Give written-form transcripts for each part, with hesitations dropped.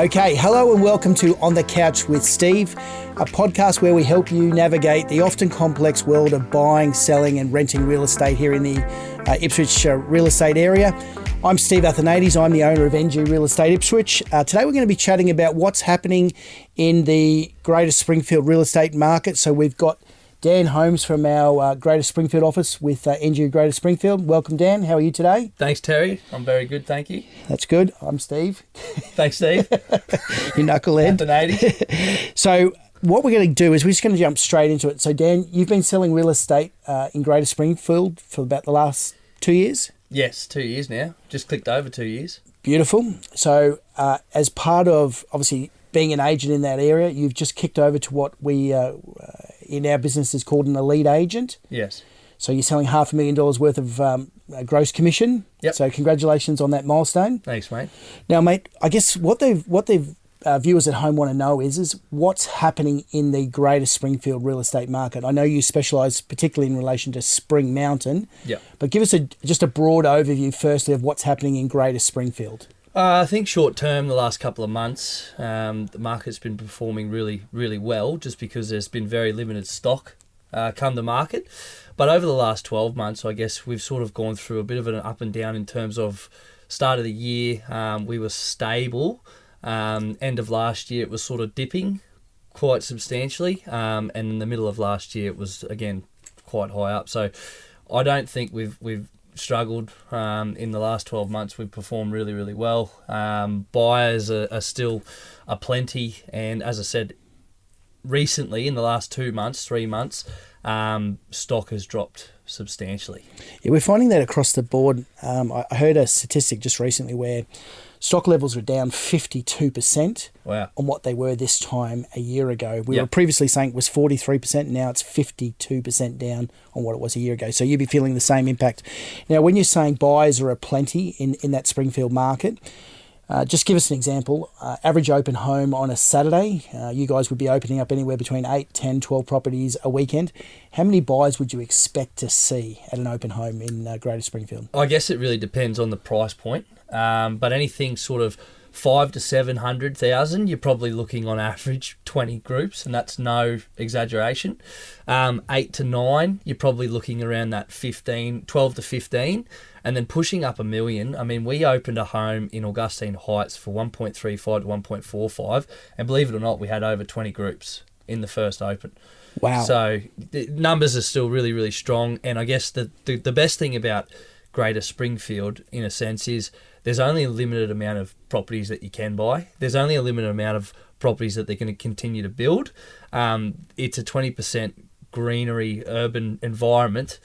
Okay, hello and welcome to On the Couch with Steve, a podcast where we help you navigate the often complex world of buying, selling and renting real estate here in the Ipswich real estate area. I'm Steve Athanates, I'm the owner of NGU Real Estate Ipswich. Today we're going to be chatting about what's happening in the Greater Springfield real estate market. So we've got Dan Holmes from our Greater Springfield office with NGU Greater Springfield. Welcome, Dan. How are you today? Thanks, Terry. I'm very good, thank you. That's good. I'm Steve. Thanks, Steve. You knucklehead. Athanates. So what we're going to do is we're just going to jump straight into it. So, Dan, you've been selling real estate in Greater Springfield for about the last 2 years? Yes, 2 years now. Just clicked over 2 years. Beautiful. So as part of, obviously, being an agent in that area, you've just kicked over to what we in our business is called an elite agent. Yes. So you're selling $500,000 worth of gross commission. Yep. So congratulations on that milestone. Thanks, mate. Now, mate, I guess what they've viewers at home want to know is what's happening in the Greater Springfield real estate market. I know you specialise particularly in relation to Spring Mountain. Yeah. But give us just a broad overview firstly of what's happening in Greater Springfield. I think short term, the last couple of months, the market's been performing really, really well just because there's been very limited stock come to market. But over the last 12 months, I guess we've sort of gone through a bit of an up and down in terms of start of the year, we were stable. End of last year, it was sort of dipping quite substantially. And in the middle of last year, it was, again, quite high up. So I don't think we've struggled in the last 12 months. We've performed really, really well. Buyers are still aplenty, and as I said, recently in the last 3 months, stock has dropped substantially. Yeah, we're finding that across the board. I heard a statistic just recently where stock levels are down 52% Wow. on what they were this time a year ago. We were previously saying it was 43%, now it's 52% down on what it was a year ago. So you'd be feeling the same impact. Now, when you're saying buyers are aplenty in that Springfield market, just give us an example. Average open home on a Saturday, you guys would be opening up anywhere between 8, 10, 12 properties a weekend. How many buyers would you expect to see at an open home in Greater Springfield? I guess it really depends on the price point. But anything sort of 500,000 to 700,000, you're probably looking on average 20 groups, and that's no exaggeration. 8 to 9, you're probably looking around that 12 to 15, and then pushing up $1 million. I mean, we opened a home in Augustine Heights for 1.35 to 1.45, and believe it or not, we had over 20 groups in the first open. Wow. So the numbers are still really, really strong, and I guess the best thing about Greater Springfield, in a sense, is there's only a limited amount of properties that you can buy. There's only a limited amount of properties that they're going to continue to build. It's a 20% greenery urban environment,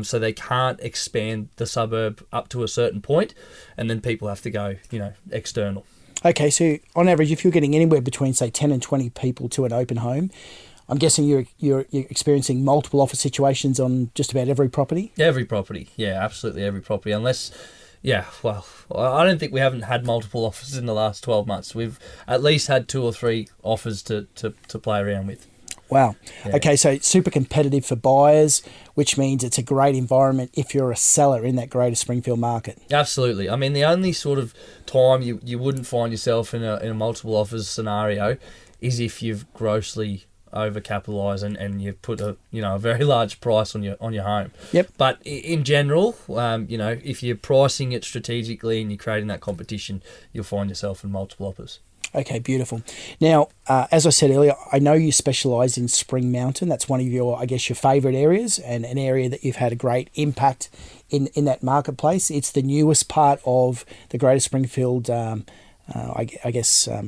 so they can't expand the suburb up to a certain point, and then people have to go, external. Okay, so on average, if you're getting anywhere between, say, 10 and 20 people to an open home, I'm guessing you're experiencing multiple offer situations on just about every property? Every property, yeah, absolutely every property. Unless, I don't think we haven't had multiple offers in the last 12 months. We've at least had 2 or 3 offers to play around with. Wow. Yeah. Okay, so super competitive for buyers, which means it's a great environment if you're a seller in that Greater Springfield market. Absolutely. I mean, the only sort of time you wouldn't find yourself in a multiple offers scenario is if you've grossly overcapitalised and you've put a very large price on your home. Yep. But in general, if you're pricing it strategically and you're creating that competition, you'll find yourself in multiple offers. Okay, beautiful. Now, as I said earlier, I know you specialise in Spring Mountain. That's one of your favourite areas and an area that you've had a great impact in that marketplace. It's the newest part of the Greater Springfield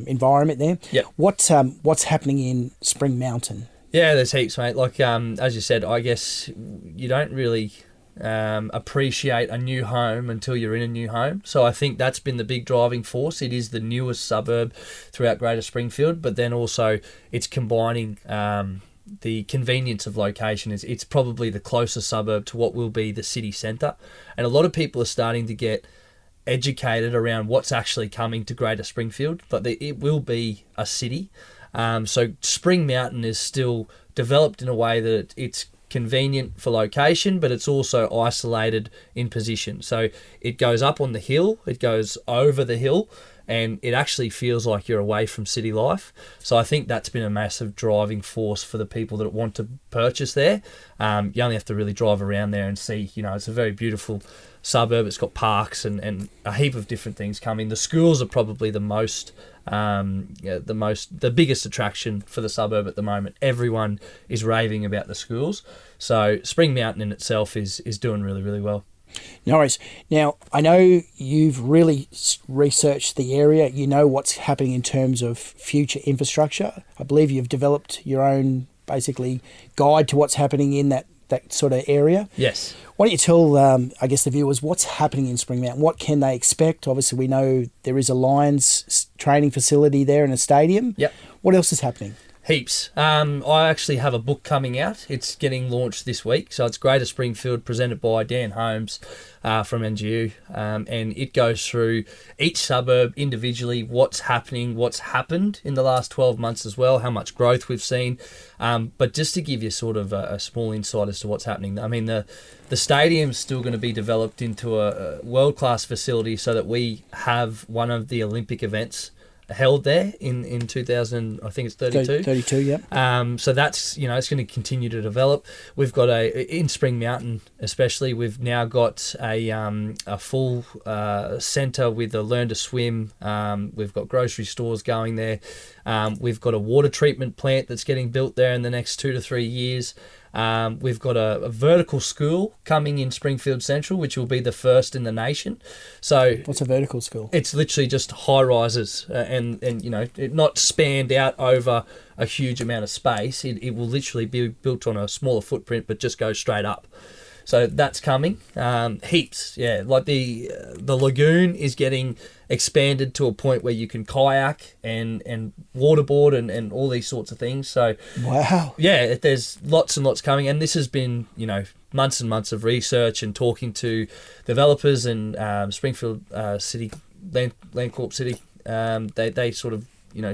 environment there. Yep. What's happening in Spring Mountain? Yeah, there's heaps, mate. Like as you said, I guess you don't really appreciate a new home until you're in a new home. So I think that's been the big driving force. It is the newest suburb throughout Greater Springfield, but then also it's combining the convenience of location. It's probably the closest suburb to what will be the city centre, and a lot of people are starting to get educated around what's actually coming to Greater Springfield, but it will be a city. So Spring Mountain is still developed in a way that it's convenient for location, but it's also isolated in position. So it goes up on the hill, it goes over the hill, and it actually feels like you're away from city life. So I think that's been a massive driving force for the people that want to purchase there. You only have to really drive around there and see, it's a very beautiful suburb. It's got parks and a heap of different things coming. The schools are probably the biggest attraction for the suburb at the moment. Everyone is raving about the schools. So Spring Mountain in itself is doing really, really well. No worries. Now, I know you've really researched the area. You know what's happening in terms of future infrastructure. I believe you've developed your own, basically, guide to what's happening in that sort of area. Yes. Why don't you tell, I guess, the viewers what's happening in Spring Mountain? What can they expect? Obviously, we know there is a Lions training facility there and a stadium. Yep. What else is happening? Heaps. I actually have a book coming out. It's getting launched this week. So it's Greater Springfield, presented by Dan Holmes from NGU. And it goes through each suburb individually, what's happening, what's happened in the last 12 months as well, how much growth we've seen. But just to give you sort of a small insight as to what's happening, I mean, the stadium's still going to be developed into a world-class facility so that we have one of the Olympic events held there in 2000, I think it's 32. 32, yeah. So that's, it's going to continue to develop. We've got in Spring Mountain especially, we've now got a full centre with a learn to swim. We've got grocery stores going there. We've got a water treatment plant that's getting built there in the next 2 to 3 years. We've got a vertical school coming in Springfield Central, which will be the first in the nation. So what's a vertical school? It's literally just high rises and it not spanned out over a huge amount of space. It will literally be built on a smaller footprint, but just go straight up. So that's coming. Heaps, yeah. Like the lagoon is getting expanded to a point where you can kayak and waterboard and all these sorts of things. So wow, yeah, there's lots and lots coming, and this has been months and months of research and talking to developers and Springfield City Landcorp City. They sort of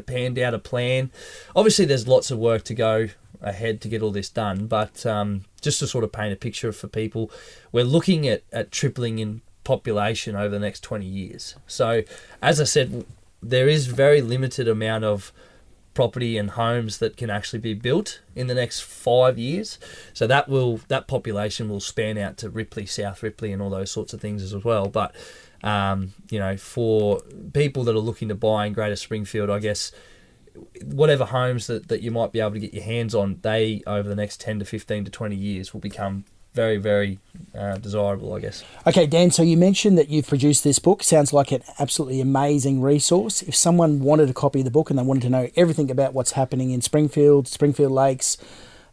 panned out a plan. Obviously, there's lots of work to go ahead to get all this done, but just to sort of paint a picture for people, we're looking at tripling in population over the next 20 years. So as I said, there is very limited amount of property and homes that can actually be built in the next 5 years. So that population will span out to Ripley, South Ripley and all those sorts of things as well. But for people that are looking to buy in Greater Springfield, I guess whatever homes that you might be able to get your hands on, they over the next 10 to 15 to 20 years will become very, very desirable, I guess. Okay, Dan, so you mentioned that you've produced this book. Sounds like an absolutely amazing resource. If someone wanted a copy of the book and they wanted to know everything about what's happening in Springfield, Springfield Lakes,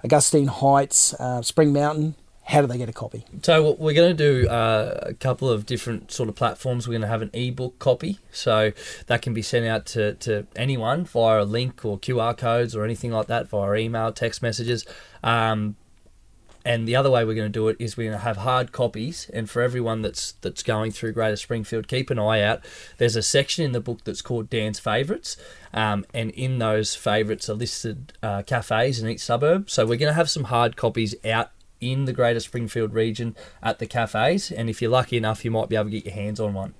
Augustine Heights, Spring Mountain, how do they get a copy? So we're going to do a couple of different sort of platforms. We're going to have an ebook copy, so that can be sent out to anyone via a link or QR codes or anything like that, via email, text messages. And the other way we're going to do it is we're going to have hard copies, and for everyone that's going through Greater Springfield, keep an eye out. There's a section in the book that's called Dan's Favourites, and in those favourites are listed cafes in each suburb. So we're going to have some hard copies out in the Greater Springfield region at the cafes, and if you're lucky enough, you might be able to get your hands on one.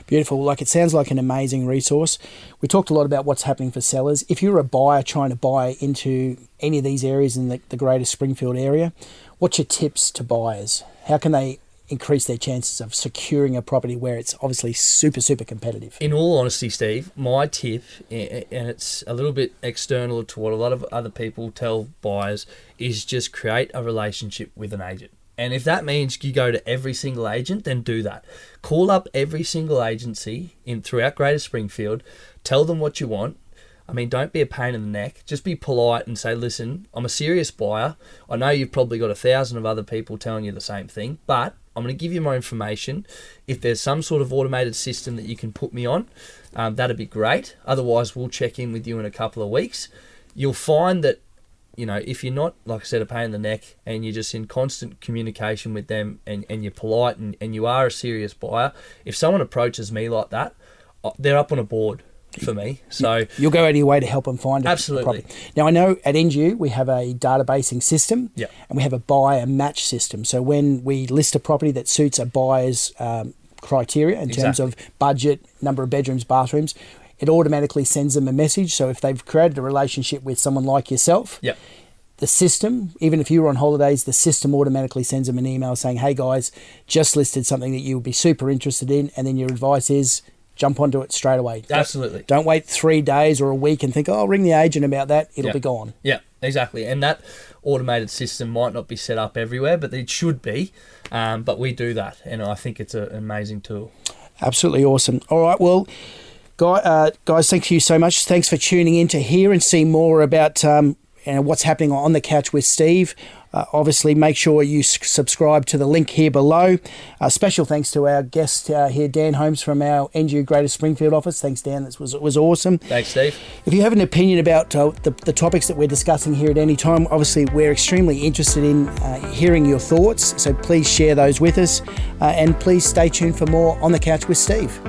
Beautiful. Like, it sounds like an amazing resource. We talked a lot about what's happening for sellers. If you're a buyer trying to buy into any of these areas in the Greater Springfield area, what's your tips to buyers? How can they increase their chances of securing a property where it's obviously super, super competitive? In all honesty, Steve, my tip, and it's a little bit external to what a lot of other people tell buyers, is just create a relationship with an agent. And if that means you go to every single agent, then do that. Call up every single agency throughout Greater Springfield, tell them what you want. I mean, don't be a pain in the neck. Just be polite and say, listen, I'm a serious buyer. I know you've probably got 1,000 of other people telling you the same thing, but I'm going to give you my information. If there's some sort of automated system that you can put me on, that'd be great. Otherwise, we'll check in with you in a couple of weeks. You'll find that, if you're not, like I said, a pain in the neck, and you're just in constant communication with them and you're polite and you are a serious buyer, if someone approaches me like that, they're up on a board for me. So you'll go out of your way to help them find absolutely. A property. Now, I know at NGU we have a databasing system, yep, and we have a buyer match system. So when we list a property that suits a buyer's criteria in terms of budget, number of bedrooms, bathrooms, it automatically sends them a message. So if they've created a relationship with someone like yourself, the system, even if you were on holidays, the system automatically sends them an email saying, hey guys, just listed something that you would be super interested in. And then your advice is jump onto it straight away. Absolutely. Don't wait 3 days or a week and think, oh, I'll ring the agent about that. It'll be gone. Yeah, exactly. And that automated system might not be set up everywhere, but it should be. But we do that. And I think it's an amazing tool. Absolutely awesome. All right, well, guys, thank you so much. Thanks for tuning in to hear and see more about what's happening on the couch with Steve. Obviously, make sure you subscribe to the link here below. Special thanks to our guest here, Dan Holmes from our NGU Greater Springfield office. Thanks, Dan. This was awesome. Thanks, Steve. If you have an opinion about the topics that we're discussing here at any time, obviously we're extremely interested in hearing your thoughts. So please share those with us, and please stay tuned for more On the Couch with Steve.